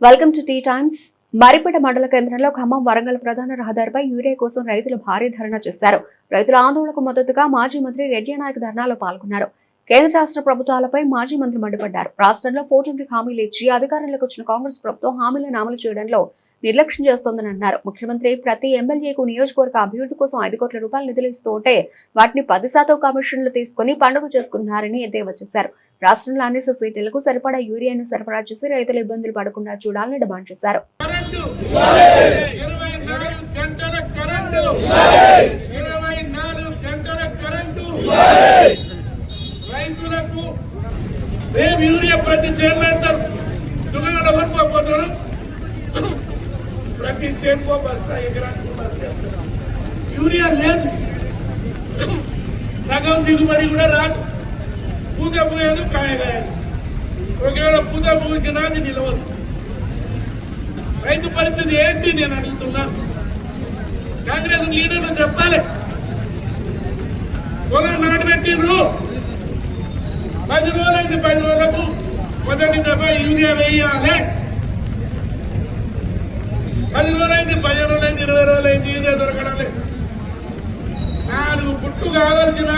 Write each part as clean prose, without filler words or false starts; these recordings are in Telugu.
Welcome to T Times. Maripeda మండల కేంద్రంలో ఖమ్మం వరంగల్ ప్రధాన రహదారిపై యూరియా కోసం రైతులు భారీ ధర్నా చేశారు. రైతుల ఆందోళనకు మద్దతుగా మాజీ మంత్రి రెడ్డి నాయక్ ధర్నాలో పాల్గొన్నారు. కేంద్ర రాష్ట్ర ప్రభుత్వాలపై మాజీ మంత్రి మండిపడ్డారు. రాష్ట్రంలో 420 హామీలు ఇచ్చి అధికారంలోకి వచ్చిన కాంగ్రెస్ ప్రభుత్వం హామీలను అమలు చేయడంలో నిర్లక్ష్యం చేస్తోందని అన్నారు. ముఖ్యమంత్రి ప్రతి ఎమ్మెల్యేకు నియోజకవర్గ అభివృద్ధి కోసం 5 కోట్ల రూపాయలు నిధులు ఇస్తూ ఉంటే వాటిని 10% కమిషన్లు తీసుకుని పండుగ చేసుకున్నారని ఎద్దేవా చేశారు. రాష్ట్రంలో అన్ని సొసైటీలకు సరిపడా యూరియాను సరఫరా చేసి రైతులు ఇబ్బందులు పడకుండా చూడాలని డిమాండ్ చేశారు. ప్రతి చేనుకో బస్తా ఎకరానికి బస్తా యూరియా లేదు, సగం దిగుబడి కూడా రాదు. పూత పోయేది కాయగాయదు, ఒకవేళ పూత పూసినా అది నిలవదు. రైతు పరిస్థితి ఏంటి నేను అడుగుతున్నా. కాంగ్రెస్ లీడర్లు చెప్పాలి. పొలం నాటబెట్టిండ్రు, 10 రోజులైంది, 10 రోజులకు మొదటి దఫా యూరియా వేయాలి. 10 రోజులైంది, 10 రోజులైంది, 20 రోజులైంది, యూరియా దొరకడం లేదు. 4 పుట్లు కావాల్సిన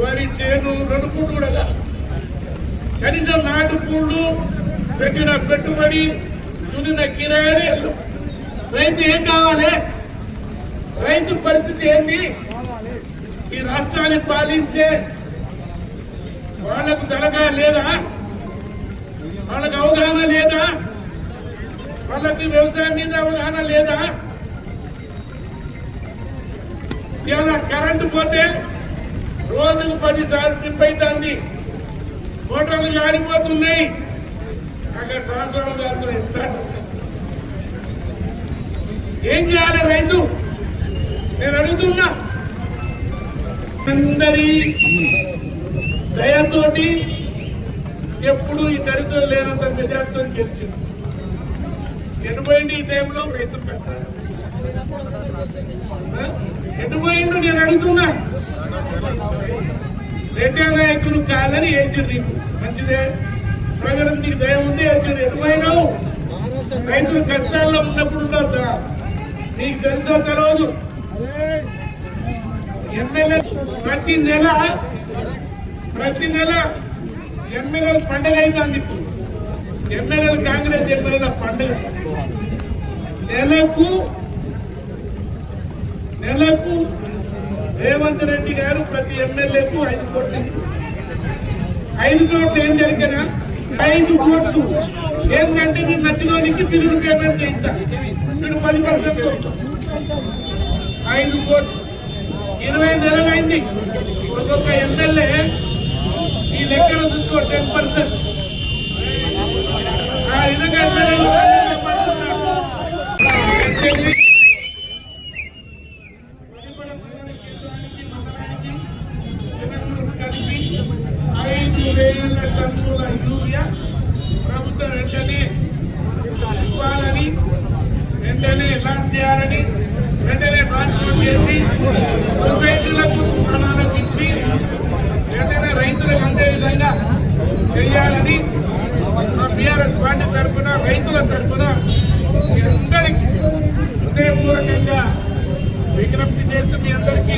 వరి చేను 2 పుట్లు కూడా కాదు. కనీసం 4 పుళ్ళు పెట్టిన పెట్టుబడి చునిన కిరాయి. రైతు ఏం కావాలి? రైతు పరిస్థితి ఏంది? ఈ రాష్ట్రాన్ని పాలించే వాళ్ళకు తలగా లేదా? వాళ్ళకు అవగాహన లేదా? వాళ్ళకి వ్యవసాయం మీద అవగాహన లేదా? ఇలా కరెంటు పోతే రోజుకు 10 సార్లు ట్రిప్ అవుతుంది, మోటార్లు జారిపోతున్నాయి, అక్కడ ట్రాన్స్ఫార్మర్ కాలుతున్నాయి, స్టార్ట్. ఏం చేయాలి రైతు? నేను అడుగుతున్నా. అందరి దయతోటి ఎప్పుడు ఈ చరిత్ర లేనంత మెజార్టీతో గెలిచింది. 80 టైంలో రైతులు పెట్టారు. ఎటుపోయిండు నేను అడుగుతున్నా. రెడ్డి నాయకులు కాదని వేసింది నీకు మంచిదే, ప్రజలకు నీకు దయ ఉంది వేసింది. ఎటుపోయినావు? రైతులు కష్టాల్లో ఉన్నప్పుడు నీకు తెలుసో తెలియదు. ఎమ్మెల్యే ప్రతి నెల ఎమ్మెల్యేలు పండుగ అవుతుంది. ఇప్పుడు ఎమ్మెల్యేలు కాంగ్రెస్ ఎమ్మెల్యేల పండుగ. నెలకు రేవంత్ రెడ్డి గారు ప్రతి ఎమ్మెల్యేకు 5 కోట్లు. 5 కోట్లు ఏం జరిగినా 5 కోట్లు ఏంటంటే మీరు నచ్చినోనికి తిరుగు పేమెంట్ చేయించాలి. మీరు 10% 5 కోట్లు 20 నెలలు అయింది. ఒక్కొక్క ఎమ్మెల్యే ఈ లెక్కను చూసుకో 10%. ఆ విధంగా కలిపి 5,000 టన్నుల యూరియా ప్రభుత్వం వెంటనే ఇవ్వాలని, వెంటనే లాంచ్ చేయాలని, వెంటనే ట్రాన్స్పోర్ట్ చేసి సొసైటీలకు దుకాణాలకు ఇచ్చి వెంటనే రైతులకు అందే విధంగా చేయాలని మా బీఆర్ఎస్ పార్టీ తరఫున, రైతుల తరఫున అందరికీ హృదయపూర్వకంగా విజ్ఞప్తి చేస్తూ మీ అందరికీ